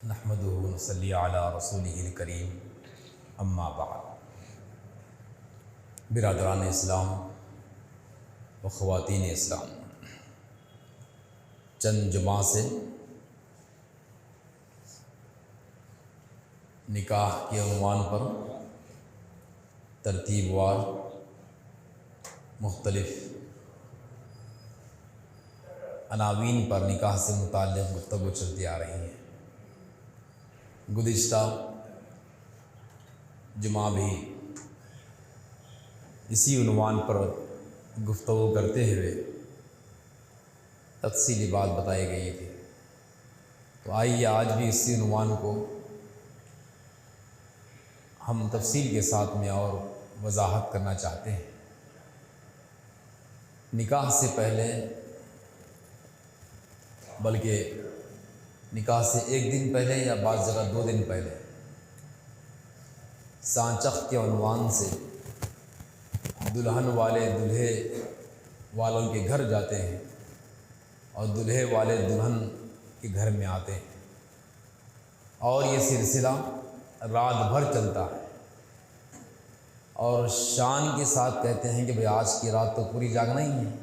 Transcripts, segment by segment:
नहमदुहु व नसल्ली अला रसूलिहिल करीम अम्मा बाद। बिरादरान इस्लाम व ख़वातीन इस्लाम, चंद जुमा से निकाह के उन्वान पर तरतीबवार मुख्तलिफ़ अनावीन पर निकाह से मुताल्लिक़ गुफ्तगू चलती आ रही हैं। गुज़िश्ता जुमा भी इसी उन्वान पर गुफ्तगू करते हुए तफ़सीली बात बताई गई थी। तो आइए आज भी इसी उन्वान को हम तफसील के साथ में और वजाहत करना चाहते हैं। निकाह से पहले, बल्कि निकाह से एक दिन पहले या बाज़ जगह 2 दिन पहले, सांचख के उन्वान से दुल्हन वाले दूल्हे वालों के घर जाते हैं और दूल्हे वाले दुल्हन के घर में आते हैं और ये सिलसिला रात भर चलता है और शान के साथ कहते हैं कि भाई आज की रात तो पूरी जागना ही है।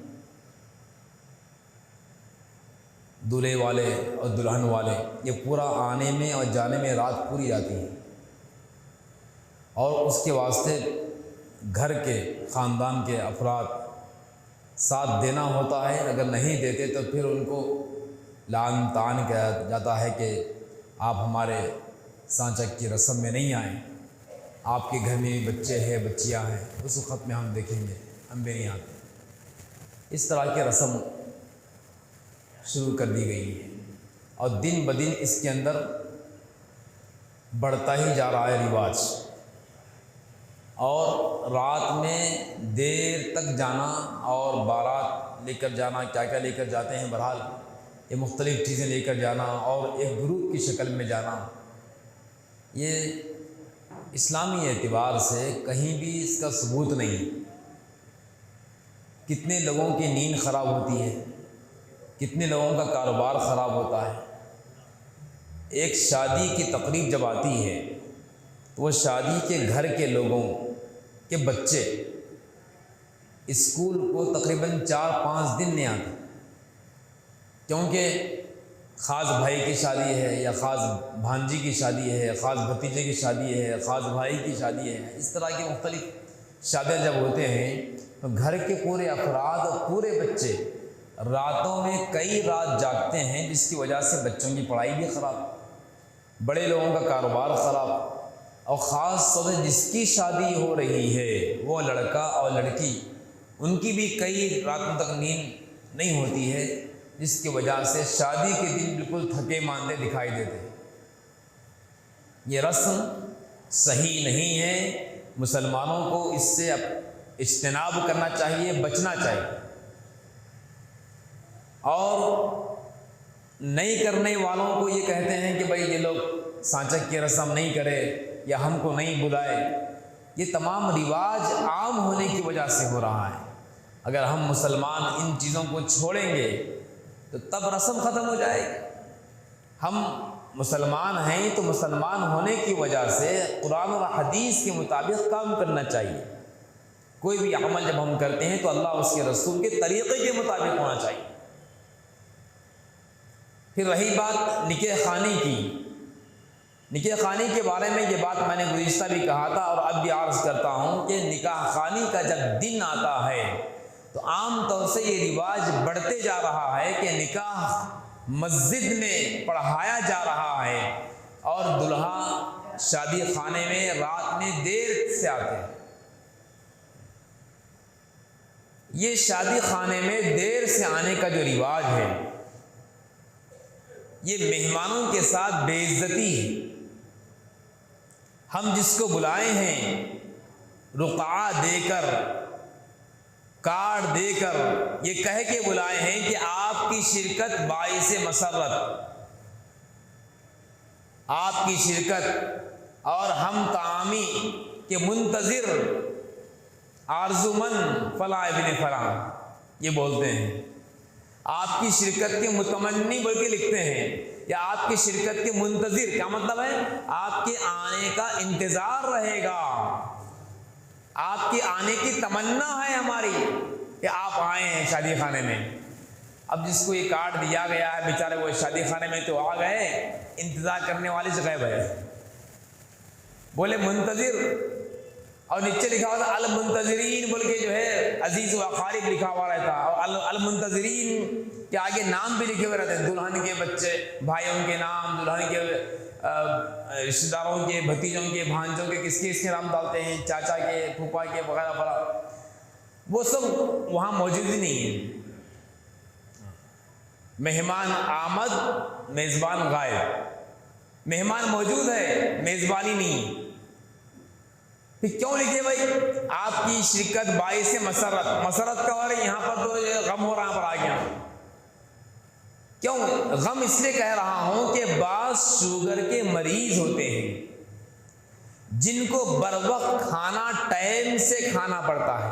दूल्हे वाले और दुल्हन वाले ये पूरा आने में और जाने में रात पूरी जाती है और उसके वास्ते घर के ख़ानदान के अफराद साथ देना होता है। अगर नहीं देते तो फिर उनको लान तान किया जाता है कि आप हमारे सांचक की रस्म में नहीं आए, आपके घर में भी बच्चे हैं बच्चियां हैं, उस वक़्त में हम देखेंगे, हम भी नहीं आते। इस तरह की रस्म शुरू कर दी गई है और दिन ब दिन इसके अंदर बढ़ता ही जा रहा है रिवाज। और रात में देर तक जाना और बारात लेकर जाना, क्या क्या लेकर जाते हैं, बहरहाल ये मुख्तलिफ़ चीज़ें लेकर जाना और एक ग्रुप की शक्ल में जाना, ये इस्लामी एतबार से कहीं भी इसका सबूत नहीं। कितने लोगों की नींद ख़राब होती है, कितने लोगों का कारोबार ख़राब होता है। एक शादी की तकरीब जब आती है तो वो शादी के घर के लोगों के बच्चे स्कूल को तकरीबन 4-5 दिन नहीं आते, क्योंकि ख़ास भाई की शादी है या ख़ास भांजी की शादी है, ख़ास भतीजे की शादी है, ख़ास भाई की शादी है। इस तरह की मुख्तलिफ़ शादियाँ जब होते हैं तो घर के पूरे अफराद और पूरे बच्चे रातों में कई रात जागते हैं, जिसकी वजह से बच्चों की पढ़ाई भी ख़राब, बड़े लोगों का कारोबार ख़राब और ख़ास तौर से जिसकी शादी हो रही है वो लड़का और लड़की, उनकी भी कई रातों तक नींद नहीं होती है, जिसकी वजह से शादी के दिन बिल्कुल थके मांदे दिखाई देते हैं। ये रस्म सही नहीं है। मुसलमानों को इससे इज्तनाब करना चाहिए, बचना चाहिए। और नहीं करने वालों को ये कहते हैं कि भाई ये लोग सांचक की रस्म नहीं करे या हमको नहीं बुलाए। ये तमाम रिवाज आम होने की वजह से हो रहा है। अगर हम मुसलमान इन चीज़ों को छोड़ेंगे तो तब रस्म ख़त्म हो जाएगी। हम मुसलमान हैं तो मुसलमान होने की वजह से कुरान और हदीस के मुताबिक काम करना चाहिए। कोई भी अमल जब हम करते हैं तो अल्लाह उसके रसूल के तरीक़े के मुताबिक होना चाहिए। फिर रही बात निकाह खानी की, निकाह खानी के बारे में ये बात मैंने गुज़िश्ता भी कहा था और अब भी अर्ज़ करता हूँ कि निकाह खानी का जब दिन आता है तो आम तौर से ये रिवाज बढ़ते जा रहा है कि निकाह मस्जिद में पढ़ाया जा रहा है और दुल्हा शादी खाने में रात में देर से आते हैं। ये शादी खाने में देर से आने का जो रिवाज है, ये मेहमानों के साथ बेइज्जती है। हम जिसको बुलाए हैं रुक़ा देकर, कार्ड देकर, ये कह के बुलाए हैं कि आपकी शिरकत बाइसे मसर्रत, आपकी शिरकत और हम तामी के मुंतज़िर आरजुमन फला इब्न फला, ये बोलते हैं। आपकी शिरकत के मुतमन्नी बोल के लिखते हैं या आपकी शिरकत के मुंतजिर, क्या मतलब है, आपके आने का इंतजार रहेगा, आपके आने की तमन्ना है हमारी कि आप आए हैं शादी खाने में। अब जिसको ये कार्ड दिया गया है बेचारे वो शादी खाने में तो आ गए, इंतजार करने वाले से गायब है। बोले मुंतजिर, और नीचे लिखा हुआ था अल मुंतजरीन बोल के जो है अजीज व अकारिब लिखा हुआ रहता, और अल मुंतजरीन के आगे नाम भी लिखे हुए रहते हैं, दुल्हन के बच्चे, भाइयों के नाम, दुल्हन के रिश्तेदारों के, भतीजों के, भांजों के, किसके किसके नाम डालते हैं, चाचा के, फूफा के वगैरह वगैरह, वो सब वहाँ मौजूद ही नहीं है। मेहमान आमद मेज़बान गायब, मेहमान मौजूद है मेज़बानी नहीं। फिर क्यों लिखे भाई, आपकी शिरकत बाइस से मसरत, मसरत का और यहाँ पर तो गम हो रहा पर आ गया। क्यों गम इसलिए कह रहा हूं कि बास शुगर के मरीज होते हैं जिनको बर वक्त खाना टाइम से खाना पड़ता है।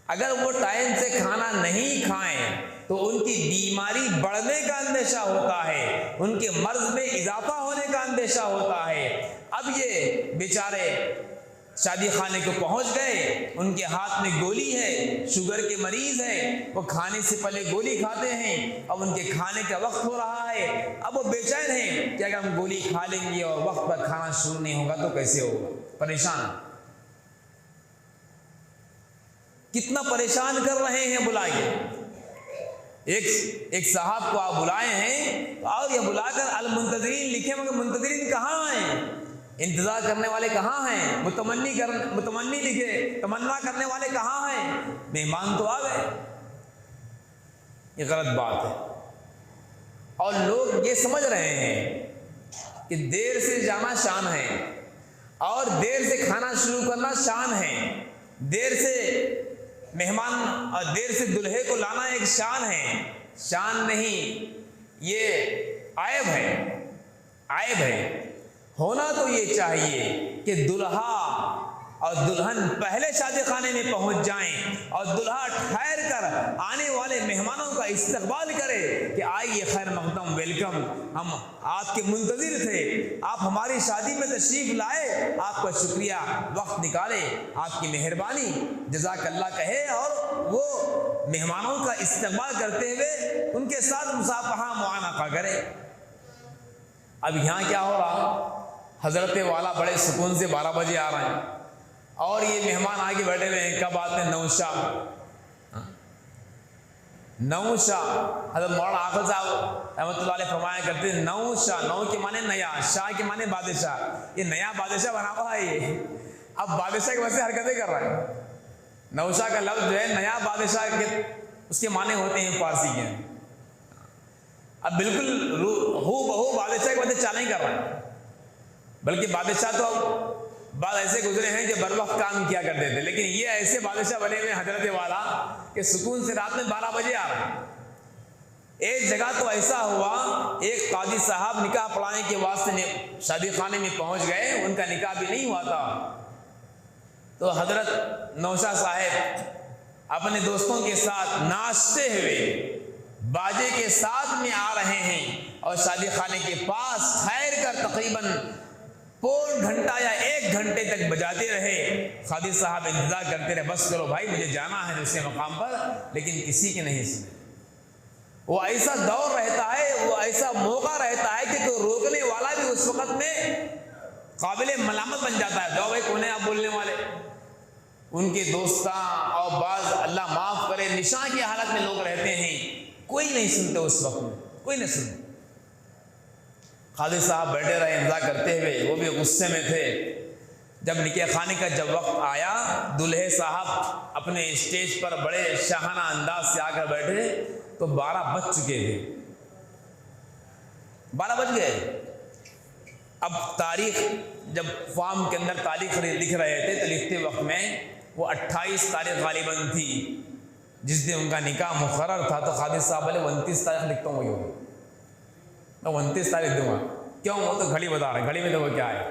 अगर वो टाइम से खाना नहीं खाएं तो उनकी बीमारी बढ़ने का अंदेशा होता है, उनके मर्ज में इजाफा होने का अंदेशा होता है। अब ये बेचारे शादी खाने को पहुंच गए, उनके हाथ में गोली है, शुगर के मरीज है, वो खाने से पहले गोली खाते हैं, अब उनके खाने का वक्त हो रहा है, अब वो बेचैन हैं कि अगर हम गोली खा लेंगे और वक्त पर खाना शुरू नहीं होगा तो कैसे होगा। परेशान, कितना परेशान कर रहे हैं। बुलाइए एक साहब को आप बुलाए हैं और ये बुलाकर अल मुंतजरीन लिखे, मगर मुंतजरीन कहाँ हैं, इंतजार करने वाले कहाँ हैं, मुतमन्नी लिखे, तमन्ना करने वाले कहाँ हैं, मेहमान तो आ गए। ये गलत बात है। और लोग ये समझ रहे हैं कि देर से जाना शान है और देर से खाना शुरू करना शान है, देर से मेहमान और देर से दुल्हे को लाना एक शान है। शान नहीं, ये आयब है, आयब है। होना तो ये चाहिए कि दुल्हा और दुल्हन पहले शादी खाने में पहुंच जाएं और दुल्हा ठहर कर आने वाले मेहमानों का इस्तकबाल करे कि आइए, खैर मकदम, वेलकम, हम आपके मुंतजिर थे, आप हमारी शादी में तशरीफ लाए, आपका शुक्रिया, वक्त निकाले, आपकी मेहरबानी, जज़ाकल्लाह कहे और वो मेहमानों का इस्तकबाल करते हुए उनके साथ मुसाफहा मुआनका करे। अब यहाँ क्या हो रहा, हजरत वाला बड़े सुकून से 12 बजे आ रहे हैं और ये मेहमान आगे बैठे हुए हैं। कब आते हैं, नौशा, नौशा। हज़रत मौलाना आखिर साहब रहमतुल्लाह अलैह फरमाया करते हैं, नौशा, नौ के माने नया, शाह के माने बादशाह, ये नया बादशाह बना हुआ है ये। अब बादशाह के वैसे हरकतें कर रहा है। नौशा का लफ्ज़ जो है नया बादशाह के उसके माने होते हैं फारसी के। अब बिल्कुल हू बहू बादशाह के वैसे चाल नहीं कर रहा है, बल्कि बादशाह तो बाद ऐसे गुजरे हैं जो बर वक्त काम किया करते थे, लेकिन ये ऐसे बादशाह बने हुए हजरत वाला कि सुकून से रात में 12 बजे आ रहे हैं। एक जगह तो ऐसा हुआ, एक काजी साहब निकाह पढ़ाने के वास्ते शादी खाने में पहुंच गए, उनका निकाह भी नहीं हुआ था। तो हजरत नौशा साहब अपने दोस्तों के साथ नाचते हुए बाजे के साथ में आ रहे हैं और शादी खाने के पास ठहर कर तकरीबन पौन घंटा या 1 घंटे तक बजाते रहे। काजी साहब इंतजार करते रहे, बस करो भाई, मुझे जाना है दूसरे मकाम पर, लेकिन किसी के नहीं सुने। वो ऐसा दौर रहता है, वो ऐसा मौका रहता है कि कोई रोकने वाला भी उस वक्त में काबिल मलामत बन जाता है। जाओ भाई, कौन है आप बोलने वाले। उनके दोस्ता और बाज अल्लाह माफ करे निशा की हालत में लोग रहते हैं, कोई नहीं सुनते उस वक्त में, कोई नहीं सुनते। काजी साहब बैठे रहे इंतजार करते हुए, वो भी गुस्से में थे। जब निकाह खाने का जब वक्त आया, दूल्हे साहब अपने स्टेज पर बड़े शाहाना अंदाज से आकर बैठे तो 12 बज चुके थे, 12 बज गए। अब तारीख जब फॉर्म के अंदर तारीख लिख रहे थे तो लिखते वक्त में वो 28 तारीख गालिबन थी जिस दिन उनका निकाह मुकर्रर था। तो काजी साहब बोले 29 तारीख लिखता हूँ, वही होगी, मैं 29 तारीख दूंगा। क्यों, वो तो घड़ी बता रहे, घड़ी में तो वो क्या है,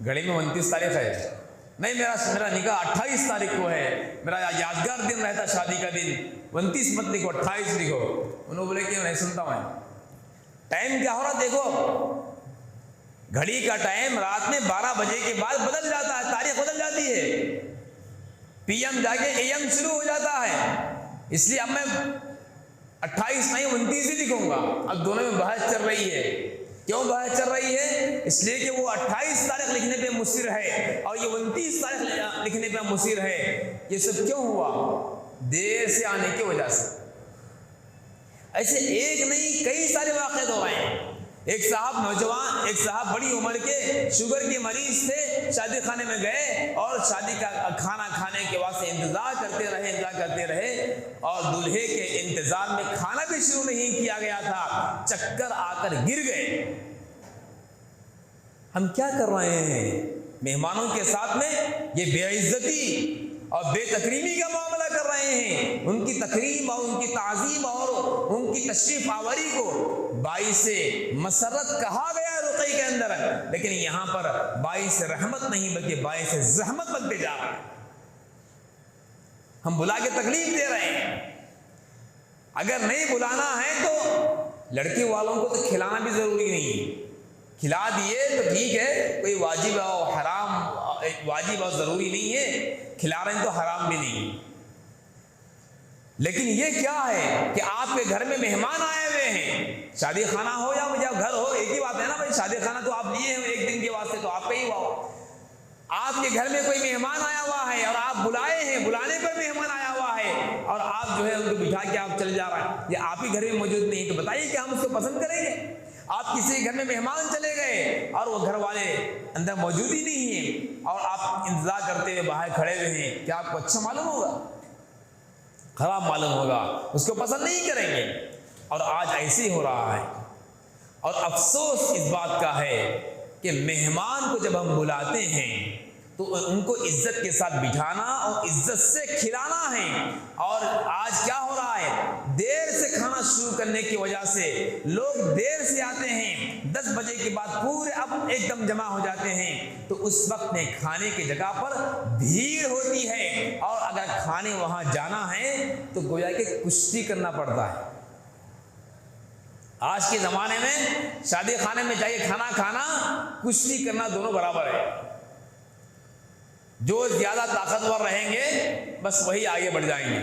घड़ी में 29 तारीख है। नहीं, मेरा निकाह 28 तारीख को है, मेरा यादगार दिन रहता शादी का दिन, 29 मत लिखो, 28 लिखो। उन्होंने बोले कि नहीं सुनता मैं, टाइम क्या हो रहा देखो, घड़ी का टाइम रात में 12 बजे के बाद बदल जाता है, तारीख बदल जाती है, PM जाके AM शुरू हो जाता है। इसलिए अब मैं 28 नहीं 29 ही लिखूंगा। अब दोनों में बहस चल रही है। क्यों बहस चल रही है? इसलिए कि वो 28 तारीख लिखने पे मुसिर है और ये 29 तारीख लिखने पे मुसिर है। ये सब क्यों हुआ? देर से आने की वजह से। ऐसे एक नहीं कई सारे वाक़े हो रहे हैं। एक साहब नौजवान, एक साहब बड़ी उम्र के शुगर के मरीज थे, शादी खाने में गए और शादी का खाना खाने के वास्ते इंतजार करते रहे और दूल्हे के इंतजार में खाना भी शुरू नहीं किया गया था, चक्कर आकर गिर गए। हम क्या कर रहे हैं? मेहमानों के साथ में ये बेइज्जती और बेतकरीमी का मामला कर रहे हैं। उनकी तकरीम और उनकी ताज़ीम और उनकी तशरीफ आवरी को बाइसे मसरत कहा गया रुक़ई के अंदर, लेकिन यहां पर बाइसे रहमत नहीं बल्कि बाइसे ज़हमत बनते जा रहे हैं। हम बुला के तकलीफ दे रहे हैं। अगर नहीं बुलाना है तो लड़की वालों को तो खिलाना भी जरूरी नहीं है, खिला दिए तो ठीक है, कोई वाजिब और हराम, वाजिब और जरूरी नहीं है, खिला रहे हैं तो हराम भी नहीं। लेकिन ये क्या है कि आपके घर में मेहमान आए हुए हैं, शादी खाना हो या घर हो, एक ही बात है ना भाई। शादी खाना तो आप लिए हैं एक दिन के वास्ते, तो आपका ही हुआ। आपके घर में कोई मेहमान आया हुआ है और आप बुलाए हैं, बुलाने पर मेहमान आया हुआ है और आप जो है उनको बिठा के आप चले जा रहे हैं, ये आप ही घर में मौजूद नहीं, तो बताइए कि हम उसको पसंद करेंगे? आप किसी घर में मेहमान चले गए और वो घर वाले अंदर मौजूद ही नहीं है और आप इंतजार करते हुए बाहर खड़े हुए हैं, क्या आपको अच्छा मालूम होगा? खराब मालूम होगा, उसको पसंद नहीं करेंगे। और आज ऐसे ही हो रहा है। और अफसोस इस बात का है कि मेहमान को जब हम बुलाते हैं तो उनको इज्जत के साथ बिठाना और इज्जत से खिलाना है। और आज क्या हो रहा है? देर से खाना शुरू करने की वजह से लोग देर से आते हैं, 10 बजे के बाद पूरे अब एकदम जमा हो जाते हैं, तो उस वक्त में खाने की जगह पर भीड़ होती है और अगर खाने वहां जाना है तो गोया कि कुश्ती करना पड़ता है। आज के ज़माने में शादी खाने में जाइए खाना खाना, कुश्ती करना, दोनों बराबर है। जो ज़्यादा ताकतवर रहेंगे बस वही आगे बढ़ जाएंगे,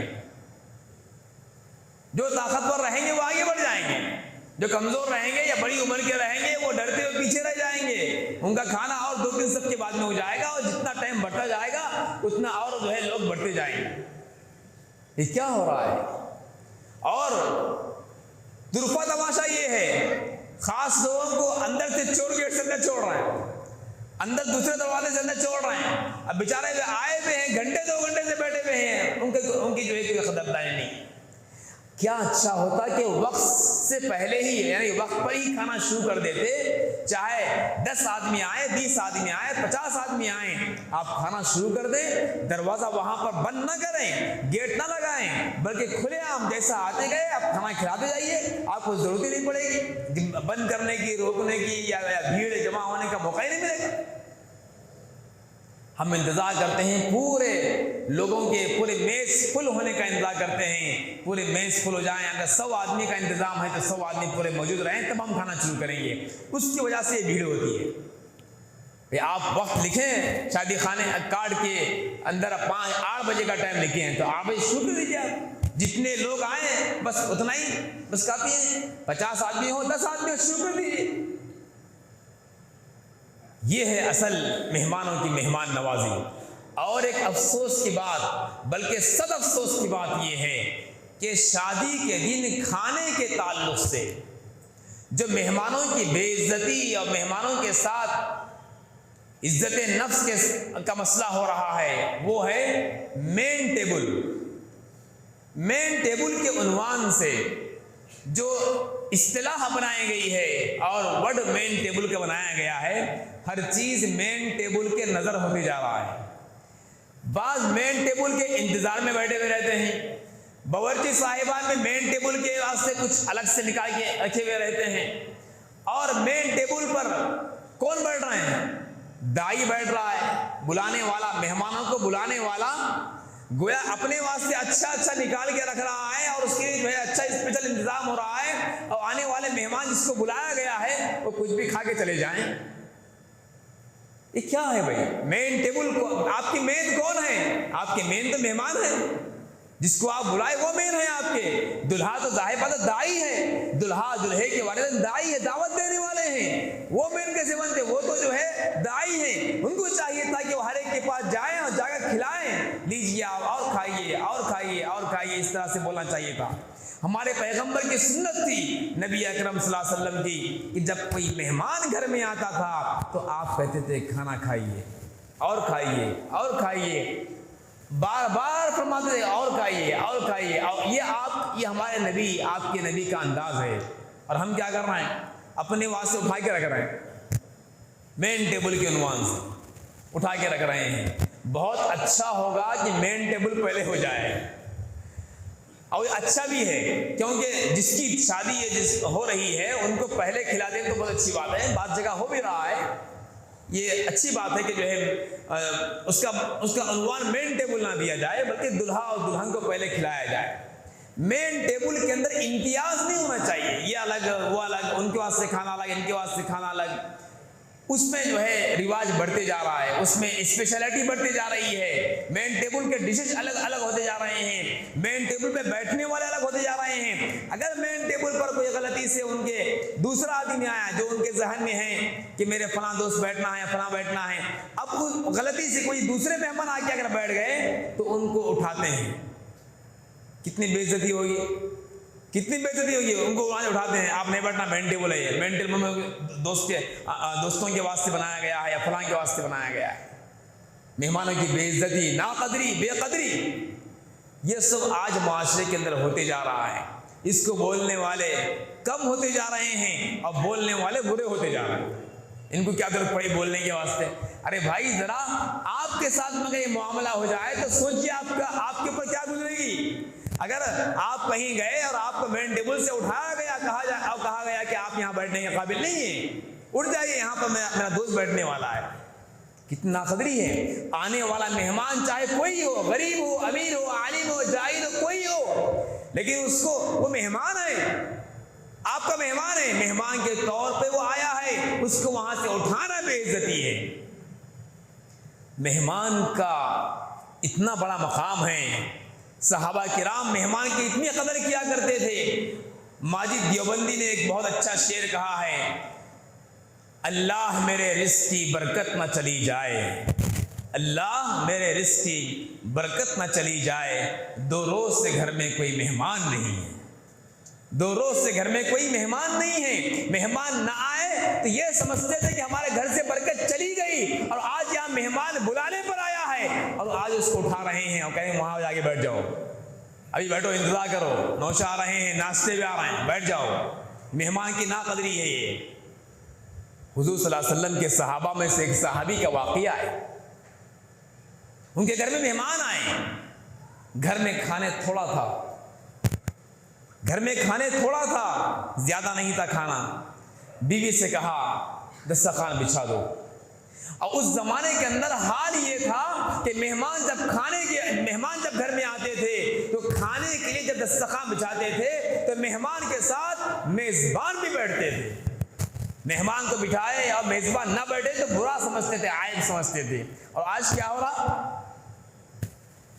जो ताकतवर रहेंगे वो आगे बढ़ जाएंगे, जो कमज़ोर रहेंगे या बड़ी उम्र के रहेंगे वो डरते हुए पीछे रह जाएंगे। उनका खाना और 2-3 सब के बाद में हो जाएगा और जितना टाइम बढ़ता जाएगा उतना और जो है लोग बढ़ते जाएंगे। ये क्या हो रहा है? और दुर्फा तमाशा ये है, खास लोगों को अंदर से चोर गेट से अंदर छोड़ रहे हैं, अंदर दूसरे दरवाजे से अंदर छोड़ रहे हैं। अब बेचारे वे आए हुए हैं, घंटे 2 घंटे से बैठे हुए हैं, उनकी जो है कोई खदरदारी नहीं। क्या अच्छा होता कि वक्त से पहले ही यानी वक्त पर ही खाना शुरू कर देते, चाहे 10 आदमी आए, 20 आदमी आए, 50 आदमी आए, आप खाना शुरू कर दें, दरवाजा वहां पर बंद ना करें, गेट ना लगाएं, बल्कि खुलेआम जैसा आते गए आप खाना खिलाते जाइए, आपको जरूरत ही नहीं पड़ेगी बंद करने की, रोकने की या भीड़ जमा होने का मौका ही नहीं मिलेगा। हम इंतजार करते हैं, पूरे लोगों के पूरे मेज फुल होने का इंतजार करते हैं, पूरे मेज फुल हो जाएं, अगर 100 आदमी का इंतजाम है तो 100 आदमी पूरे मौजूद रहें तब हम खाना शुरू करेंगे। उसकी वजह से ये भीड़ होती है। आप वक्त लिखें शादी खाने कार्ड के अंदर 5-8 बजे का टाइम लिखे हैं तो 8 बजे शुरू कर दीजिए। आप जितने लोग आए बस उतना ही बस काफी है, 50 आदमी हो 10 आदमी हो, शुरू कर दीजिए। ये है असल मेहमानों की मेहमान नवाजी। और एक अफसोस की बात, बल्कि सद अफसोस की बात यह है कि शादी के दिन खाने के ताल्लुक से जो मेहमानों की बेइज्जती और मेहमानों के साथ इज्जत नफ्स का मसला हो रहा है, वो है मेन टेबल। मेन टेबल के उन्वान से जो इस्तिलाह बनाई गई है और वर्ड मेन टेबल का बनाया गया है, हर चीज मेन टेबल के नजर होते जा रहा है। बाज मेन टेबल के इंतजार में बैठे हुए रहते हैं, बावर्ची साहिबान में मेन टेबल के वास्ते कुछ अलग से निकाल के रखे हुए रहते हैं, और मेन टेबल पर कौन बैठ रहे हैं? दाई बैठ रहा है, बुलाने वाला, मेहमानों को बुलाने वाला गोया अपने वास्ते अच्छा अच्छा निकाल के रख रहा है और उसके लिए जो है अच्छा स्पेशल इंतजाम हो रहा है, और आने वाले मेहमान जिसको बुलाया गया है वो कुछ भी खा के चले जाएं। ये क्या है भाई? मेन टेबल को आपकी मेन कौन है? आपके मेन तो मेहमान है, जिसको आप बुलाए वो मेन है आपके। दुल्हा तो जाहिर बात है दाई है, दुल्हा दुल्हे के बारे में दाई है, दावत देने वाले हैं, वो मेन कैसे बनते? वो तो जो है दाई है। उनको चाहिए था कि वो हर एक के पास जाएं और जाकर खिलाएं, लीजिए आप और खाइए और खाइए और खाइए, इस तरह से बोलना चाहिए था। हमारे पैगंबर की सुन्नत थी नबी अकरम सल्लल्लाहु अलैहि वसल्लम की कि जब कोई मेहमान घर में आता था तो आप कहते थे खाना खाइए और खाइए और खाइए, बार बार फरमाते थे और खाइए और खाइए। और ये हमारे नबी, आपके नबी का अंदाज है। और हम क्या कर रहे हैं? अपने वास्ते उठा के रख रहे हैं, मेन टेबल के उन्वान से उठा के रख रहे हैं। बहुत अच्छा होगा कि मेन टेबल पहले हो जाए, और अच्छा भी है क्योंकि जिसकी शादी है जिस हो रही है उनको पहले खिला दें तो बहुत अच्छी बात है। बात जगह हो भी रहा है, ये अच्छी बात है कि जो है उसका उन्वान मेन टेबल ना दिया जाए, बल्कि दुल्हा और दुल्हन को पहले खिलाया जाए। मेन टेबल के अंदर इम्तियाज नहीं होना चाहिए, ये अलग वो अलग, उनके वास्ते खाना अलग इनके वास्ते खाना अलग। उसमें जो है रिवाज बढ़ते जा रहा है, उसमें स्पेशलिटी बढ़ती जा रही है। मेन टेबल के डिशेज अलग अलग होते जा रहे हैं, मेन टेबल पे बैठने वाले अलग होते जा रहे हैं। अगर मेन टेबल पर कोई गलती से उनके दूसरा आदमी आया जो उनके जहन में है कि मेरे फलां दोस्त बैठना है फलां बैठना है, अब उस गलती से कोई दूसरे मेहमान आके अगर बैठ गए तो उनको उठाते हैं, कितनी बेइज्जती होगी, कितनी बेइज्जती होगी। उनको वहां उठाते हैं, आप नहीं बैठना, मेन टेबल है ये, मेन टेबल में दोस्तों के वास्ते बनाया गया है या फलां के वास्ते बनाया गया है। मेहमानों की बेइज्जती, नाकदरी, बेकदरी, ये सब आज माशरे के अंदर होते जा रहा है। इसको बोलने वाले कम होते जा रहे हैं और बोलने वाले बुरे होते जा रहे हैं। इनको क्या जरूरत पड़ी बोलने के वास्ते? अरे भाई जरा आपके साथ में ये मामला हो जाए तो सोचिए आपके ऊपर क्या गुजरेगी। अगर आप कहीं गए और आपको मेन टेबल से उठाया गया, कहा गया कि आप यहाँ बैठने के काबिल नहीं है, उठ जाइए, यहाँ पर मेरा दोस्त बैठने वाला है, कितना नाकदरी है। आने वाला मेहमान चाहे कोई हो, गरीब हो, अमीर हो, आलिम हो, जाहिल हो, कोई हो, लेकिन उसको वो मेहमान है, आपका मेहमान है, मेहमान के तौर पे वो आया है, उसको वहां से उठाना बेइज्जती है। मेहमान का इतना बड़ा मकाम है, सहाबा किराम मेहमान की इतनी कदर किया करते थे। माजिद देवबंदी ने एक बहुत अच्छा शेर कहा है, अल्लाह मेरे रिज़्क़ की बरकत न चली जाए, अल्लाह मेरे रिज़्क़ की बरकत न चली जाए, 2 रोज़ से घर में कोई मेहमान नहीं है, 2 रोज़ से घर में कोई मेहमान नहीं है। मेहमान ना आए तो ये समझते थे कि हमारे घर से बरकत चली गई, और आज यहाँ मेहमान बुलाने पर आया है और आज उसको उठा रहे हैं और कहें वहां जाके बैठ जाओ, अभी बैठो, इंतजार करो, नौशा आ रहे हैं, नाश्ते भी आ रहे हैं, बैठ जाओ। मेहमान की नाकदरी है ये। हुजूर सल्लल्लाहु अलैहि वसल्लम के सहाबा में से एक सहाबी का वाक़िया है। उनके घर में मेहमान आए, घर में खाने थोड़ा था, घर में खाने थोड़ा था, ज्यादा नहीं था खाना। बीवी से कहा दस्तरखान बिछा दो। और उस जमाने के अंदर हाल ये था कि मेहमान जब घर में आते थे तो खाने के लिए जब दस्तरखान बिछाते थे तो मेहमान के साथ मेजबान भी बैठते थे। मेहमान को बिठाए और मेजबान ना बैठे तो बुरा समझते थे, आयब समझते थे। और आज क्या हो रहा,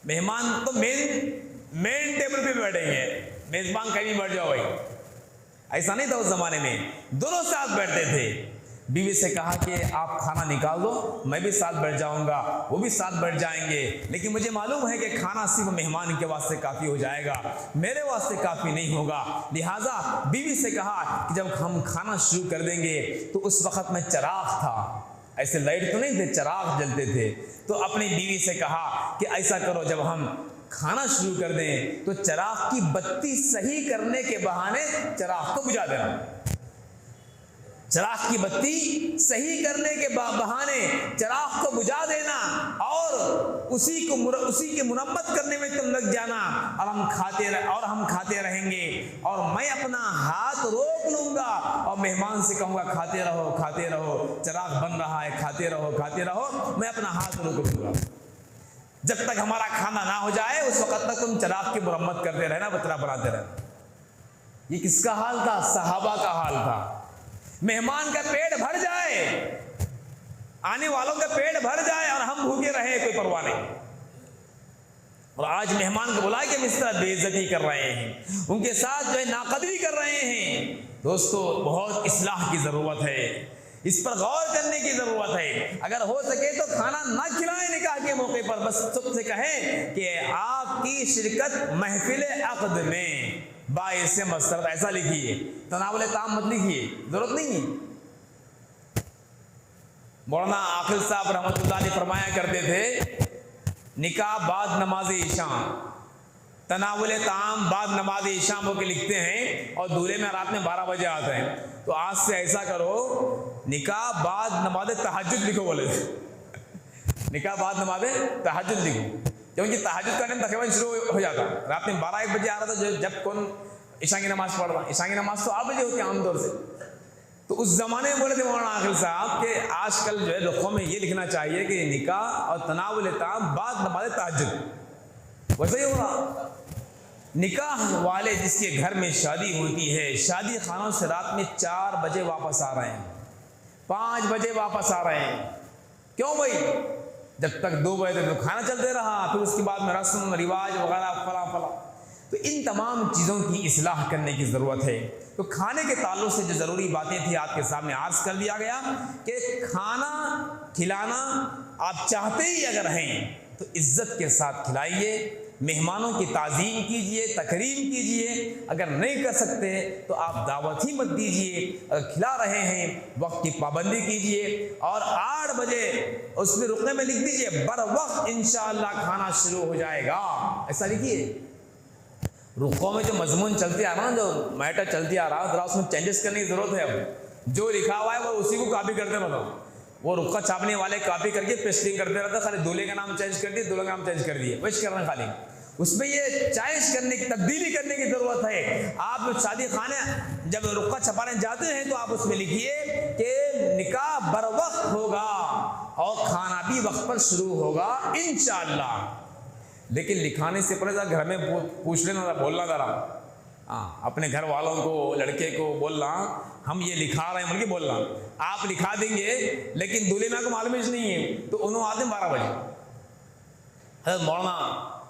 मेहमान तो मेन टेबल पे बैठेंगे, मेजबान कहीं बैठ जाओ भाई। ऐसा नहीं था उस जमाने में, दोनों साथ बैठते थे। बीवी से कहा कि आप खाना निकाल दो, मैं भी साथ बैठ जाऊंगा, वो भी साथ बैठ जाएंगे, लेकिन मुझे मालूम है कि खाना सिर्फ मेहमान के वास्ते काफ़ी हो जाएगा, मेरे वास्ते काफ़ी नहीं होगा। लिहाजा बीवी से कहा कि जब हम खाना शुरू कर देंगे तो उस वक़्त में चिराग था, ऐसे लाइट तो नहीं थे, चिराग जलते थे। तो अपनी बीवी से कहा कि ऐसा करो, जब हम खाना शुरू कर दें तो चिराग की बत्ती सही करने के बहाने चिराग को बुझा देना, चिराग की बत्ती सही करने के बहाने चिराग को बुझा देना और उसी की मुरम्मत करने में तुम लग जाना, और हम खाते रहेंगे और मैं अपना हाथ रोक लूंगा और मेहमान से कहूंगा खाते रहो, चिराग बन रहा है, खाते रहो, मैं अपना हाथ रोक लूंगा। जब तक हमारा खाना ना हो जाए उस वक्त तक तुम चिराग की मरम्मत करते रहना, बतला बनाते रहना। ये किसका हाल था? सहाबा का हाल था। मेहमान का पेट भर जाए, आने वालों का पेट भर जाए और हम भूखे रहे, कोई परवाह नहीं। और आज मेहमान को बुला के हम इस तरह बेइज्जती कर रहे हैं, उनके साथ जो है नाकदरी कर रहे हैं। दोस्तों, बहुत इस्लाह की जरूरत है, इस पर गौर करने की जरूरत है। अगर हो सके तो खाना ना खिलाएं निकाह के मौके पर, बस सबसे कहें कि आपकी शिरकत महफिल अक़द में बाइस मसरत, ऐसा लिखिए, तनावुल ताम मत लिखिए, जरूरत नहीं है। मौलाना आकिल साहब रहमतुल्लाह अलैह फरमाया करते थे, निकाह बाद नमाज इशा, तनावुल ताम बाद नमाज इशा के लिखते हैं, और दूल्हे में रात में 12 बजे आते हैं। तो आज से ऐसा करो, निकाह बाद नमाज तहज्जुद लिखो, बोले निकाह बाद नमाज तहज्जुद लिखो, क्योंकि तहज्जुद का टाइम तकरीबन शुरू हो जाता है। रात में 12-1 बजे आ रहा था जब कौन ईशा की नमाज पढ़ रहा। ईशा की नमाज तो 8 बजे होती है आमतौर से। तो उस जमाने में बोले थे मौलाना आकिल साहब कि आजकल जो है रुखों में ये लिखना चाहिए कि निकाह और तनावुल ताम बाद नमाज तहज्जुद। वैसे ही हो रहा, निकाह वाले जिसके घर में शादी होती है, शादी खानों से रात में 4 बजे वापस आ रहे हैं, 5 बजे वापस आ रहे हैं। क्यों भाई? जब तक 2 बजे तक तो खाना चलते रहा, फिर उसके बाद में रस्म रिवाज वगैरह फला फला। तो इन तमाम चीज़ों की इस्लाह करने की ज़रूरत है। तो खाने के ताल्लुक से जो ज़रूरी बातें थी आपके सामने अर्ज कर दिया गया कि खाना खिलाना आप चाहते ही अगर हैं तो इज़्ज़त के साथ खिलाइए, मेहमानों की ताज़ीम कीजिए, तकरीम कीजिए। अगर नहीं कर सकते तो आप दावत ही मत दीजिए। अगर खिला रहे हैं वक्त की पाबंदी कीजिए, और 8 बजे उसमें रुकने में लिख दीजिए बर वक्त इंशाअल्लाह खाना शुरू हो जाएगा, ऐसा लिखिए। रुखों में जो मजमून चलते आ रहा ना, जो मैटर चलती आ रहा, जरा उसमें चेंजेस करने की जरूरत है। अब जो लिखा हुआ है वो उसी को कॉपी करते रहो। वो रुखा छापने वाले कॉपी करके पेस्टिंग करते रहते, खाली दूल्हे का नाम चेंज कर दिए, दूल्हे का नाम चेंज कर दिए, वैसे कर रहे हैं खाली। उसमें ये चॉइस करने की, तब्दीली करने की जरूरत है। आप शादी खाने जब रुखा छपाने जाते हैं तो आप उसमें लिखिए कि निकाह बर वक्त होगा और खाना भी वक्त पर शुरू होगा इंशाअल्लाह। लेकिन लिखाने से पहले घर में पूछ लेना, बोलना जरा, हाँ, अपने घर वालों को, लड़के को बोलना हम ये लिखा रहे हैं, बल्कि बोलना। आप लिखा देंगे लेकिन दूल्हे में को मालूम ही नहीं है, तो उन्होंने आते 12 बजे। हज़रत मौलाना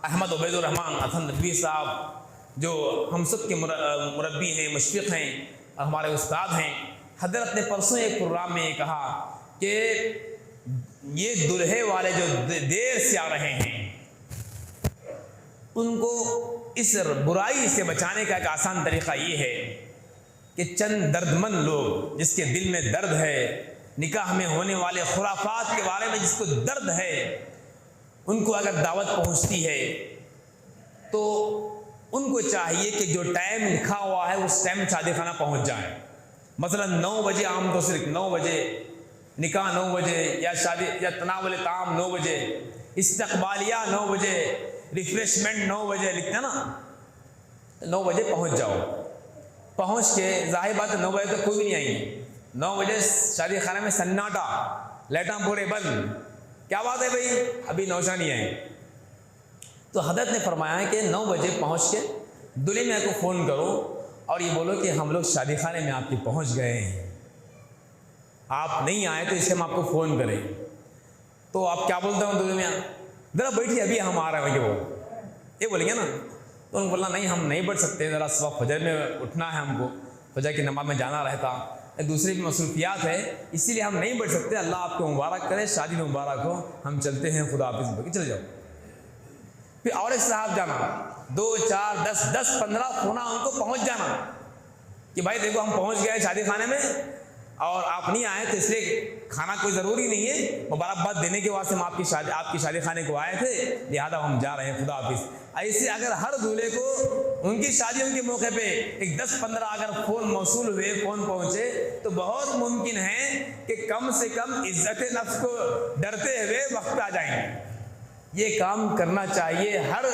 अहमद उबैदुर रहमान हसन नदवी साहब जो हम सब के मुरब्बी हैं, मुशफ़िक़ हैं, हमारे उस्ताद हैं, हज़रत ने परसों एक प्रोग्राम में कहा कि ये दूल्हे वाले जो देर से आ रहे हैं उनको इस बुराई से बचाने का एक आसान तरीक़ा ये है कि चंद दर्दमंद लोग जिसके दिल में दर्द है, निकाह में होने वाले खुराफात के बारे में जिसको दर्द है, उनको अगर दावत पहुंचती है तो उनको चाहिए कि जो टाइम लिखा हुआ है उस टाइम शादी खाना पहुंच जाए। मसलन 9 बजे, आमतौर से 9 बजे निकाह, 9 बजे, या शादी या तनावुल ताम 9 बजे, इस्तकबालिया 9 बजे, रिफ्रेशमेंट 9 बजे लिखते हैं ना। 9 बजे पहुंच जाओ। पहुंच के जाहिर बात है 9 बजे तक कोई भी नहीं आएंगे। 9 बजे शादी खाने में सन्नाटा, लाइटां पूरे बंद। क्या बात है भाई, अभी नौशा नहीं आए। तो हज़रत ने फरमाया कि 9 बजे पहुंच के दूल्हे मियां को फ़ोन करो और ये बोलो कि हम लोग शादी खाने में आपके पहुंच गए हैं, आप नहीं आए तो इससे हम आपको फ़ोन करें। तो आप क्या बोलते हो दूल्हे मियां, ज़रा बैठिए अभी हम आ रहे हैं, वो ये बोलेंगे ना। तो उन्होंने बोला नहीं, हम नहीं बैठ सकते, ज़रा सुबह फजर में उठना है, हमको फजर की नमाज में जाना रहता, दूसरी भी मसरूफियात है, इसीलिए हम नहीं बैठ सकते। अल्लाह आपको मुबारक करे, शादी में मुबारक हो, हम चलते हैं, खुदा हाफिज़, चले जाओ। फिर और एक साहब जाना, 2, 4, 10, 15 फोना उनको पहुंच जाना कि भाई देखो हम पहुंच गए शादी खाने में और आप नहीं आए, तो इसलिए खाना कोई ज़रूरी नहीं है, मुबारकबाद देने के वास्ते हम आपकी शादी खाने को आए थे, लिहाजा हम जा रहे हैं, खुदा हाफिज़। ऐसे अगर हर दूल्हे को उनकी शादियों के मौके पे एक 10-15 अगर फ़ोन मौसूल हुए, फ़ोन पहुँचे, तो बहुत मुमकिन है कि कम से कम इज़्ज़त नफ्स को डरते हुए वक्त आ जाएंगे। ये काम करना चाहिए हर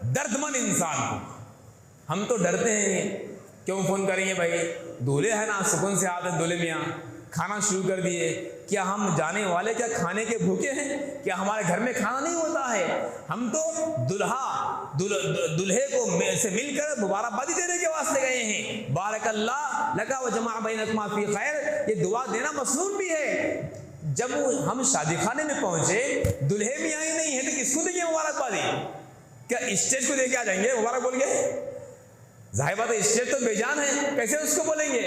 दर्दमंद इंसान को। हम तो डरते हैं, क्यों फ़ोन करेंगे भाई, दूल्हे हैं ना, सुकून से आते दूल्हे मियाँ, खाना शुरू कर दिए, क्या हम जाने वाले क्या खाने के भूखे हैं? क्या हमारे घर में खाना नहीं होता है? हम तो दुल्हे को से मिलकर मुबारकबादी देने के वास्ते गए हैं। बारकल्लाह लका व जमा बैनकुमा फी खैर, ये दुआ देना मसनून भी है। जब हम शादी खाने में पहुंचे, दुल्हे भी आई नहीं है तो किसको देंगे मुबारकबादी? क्या स्टेज को देके आ जाएंगे मुबारक बोल के? जाहिर बात है स्टेज तो बेजान है, कैसे उसको बोलेंगे?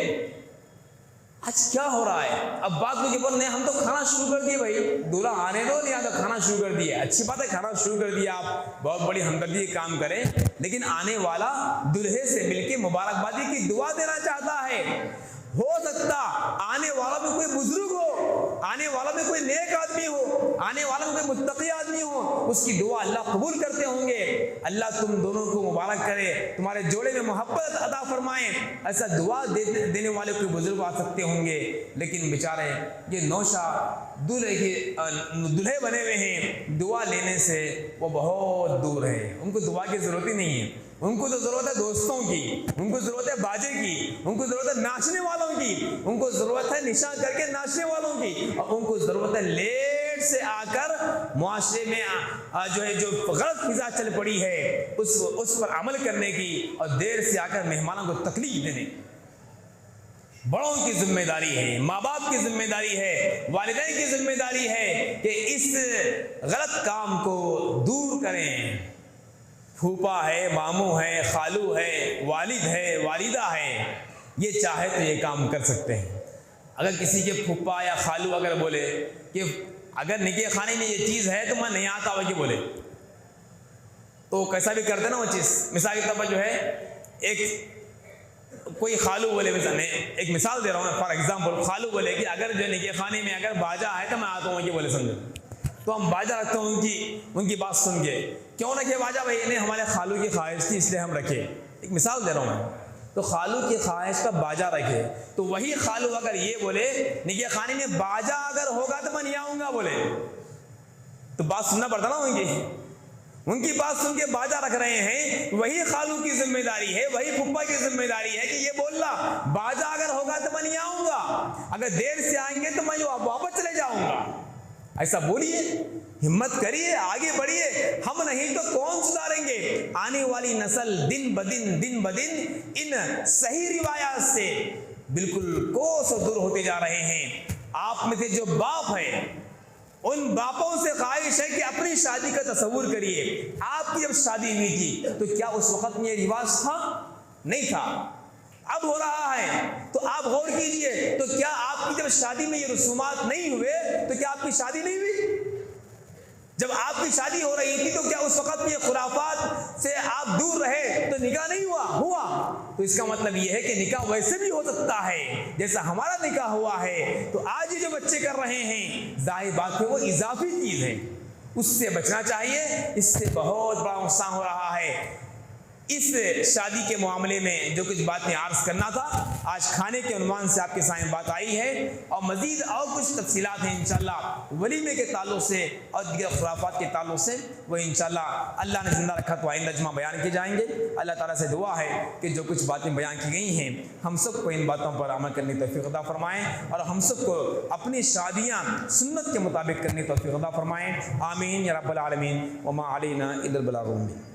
आज क्या हो रहा है? अब बात मुझे बोल नहीं, हम तो खाना शुरू कर दिए भाई, दूल्हा आने दो, नहीं तो खाना शुरू कर दिया। अच्छी बात है खाना शुरू कर दिया, आप बहुत बड़ी हमदर्दी काम करें, लेकिन आने वाला दुल्हे से मिलके मुबारकबादी की दुआ देना चाहता है। हो सकता आने वाला में कोई बुजुर्ग हो, आने वाला में कोई नेक आदमी हो, आने वाला में कोई मुत्तकी आदमी हो, उसकी दुआ अल्लाह कबूल करते होंगे। अल्लाह तुम दोनों को मुबारक करे, तुम्हारे जोड़े में मोहब्बत अता फरमाए, ऐसा दुआ देने वाले कोई बुजुर्ग आ सकते होंगे। लेकिन बेचारे ये नौशा दूल्हे बने हुए हैं, दुआ लेने से वो बहुत दूर है, उनको दुआ की जरूरत ही नहीं है। उनको तो जरूरत है दोस्तों की, उनको जरूरत है बाजे की, उनको जरूरत है नाचने वालों की, उनको जरूरत है निशान करके नाचने वालों की, और उनको जरूरत है लेट से आकर मुआशरे में जो गलत फिजा चल पड़ी है उस पर अमल करने की, और देर से आकर मेहमानों को तकलीफ देने। बड़ों की जिम्मेदारी है, माँ बाप की जिम्मेदारी है, वालिदैन की जिम्मेदारी है कि इस गलत काम को दूर करें। फूफा है, मामू है, खालू है, वालिद है, वालिदा है, ये चाहे तो ये काम कर सकते हैं। अगर किसी के फूफा या खालू अगर बोले कि अगर निकाह खाने में ये चीज़ है तो मैं नहीं आता हुआ कि बोले, तो कैसा भी करते ना वो चीज़। मिसाल के तौर पर जो है एक कोई खालू बोले, एक मिसाल दे रहा हूँ फॉर एग्जाम्पल, खालू बोले कि अगर जो निकाह खाने में अगर बाजा है तो मैं आता हूँ कि बोले, समझो, तो हम बाजा रखते हैं उनकी बात सुन के। क्यों रखे बाजा? भाई इन्हें हमारे खालू की ख्वाहिश थी इसलिए हम रखे। एक मिसाल दे रहा हूँ मैं, तो खालू की ख्वाहिश का बाजा रखे, तो वही खालू अगर ये बोले निकाह खाने में बाजा अगर होगा तो मैं नहीं आऊँगा बोले, तो बात सुनना पड़ता ना उनकी बात सुन के बाजा रख रहे हैं। वही खालू की जिम्मेदारी है, वही फुप्पा की जिम्मेदारी है कि ये बोलना बाजा अगर होगा तो मैं नहीं आऊँगा, अगर देर से आएंगे तो मैं वापस चले जाऊँगा। ऐसा बोलिए, हिम्मत करिए, आगे बढ़िए। हम नहीं तो कौन सुधारेंगे? आने वाली नस्ल दिन ब दिन इन सही रिवायात से बिल्कुल कोसों दूर होते जा रहे हैं। आप में से जो बाप है, उन बापों से ख्वाहिश है कि अपनी शादी का तस्वुर करिए। आपकी जब शादी हुई थी तो क्या उस वक्त में ये रिवाज था? नहीं था। अब हो रहा है, तो आप गौर कीजिए, तो क्या आपकी जब शादी में ये रसूमात नहीं हुए तो क्या आपकी शादी नहीं हुई? जब आपकी शादी हो रही थी तो क्या उस वक्त में ये खुराफात से आप दूर रहे तो निकाह नहीं हुआ? तो इसका मतलब ये है कि निकाह वैसे भी हो सकता है जैसा हमारा निकाह हुआ है। तो आज ये जो बच्चे कर रहे हैं, जाहिर बात है वो इजाफी चीज है, उससे बचना चाहिए। इससे बहुत बड़ा नुकसान हो रहा है। इस शादी के मामले में जो कुछ बातें अर्ज करना था, आज खाने के उन्वान से आपके सामने बात आई है, और मजीद और कुछ तफसीलात हैं इंशाल्लाह वलीमे के ताल्लुक से और दीगर खुराफात के ताल्लुक से, वो इंशाल्लाह अल्लाह ने जिंदा रखा तो आइंदा जुमा बयान किए जाएंगे। अल्लाह ताला से दुआ है कि जो कुछ बातें बयान की गई हैं हम सब को इन बातों पर अमल करने की तौफीक अता फरमाएँ, और हम सब को अपनी शादियाँ सुन्नत के मुताबिक करने की तौफीक अता फरमाएँ। आमीन या रब्बल आलमीन। व मा अलैना इल्लल बलागुल मुबीन।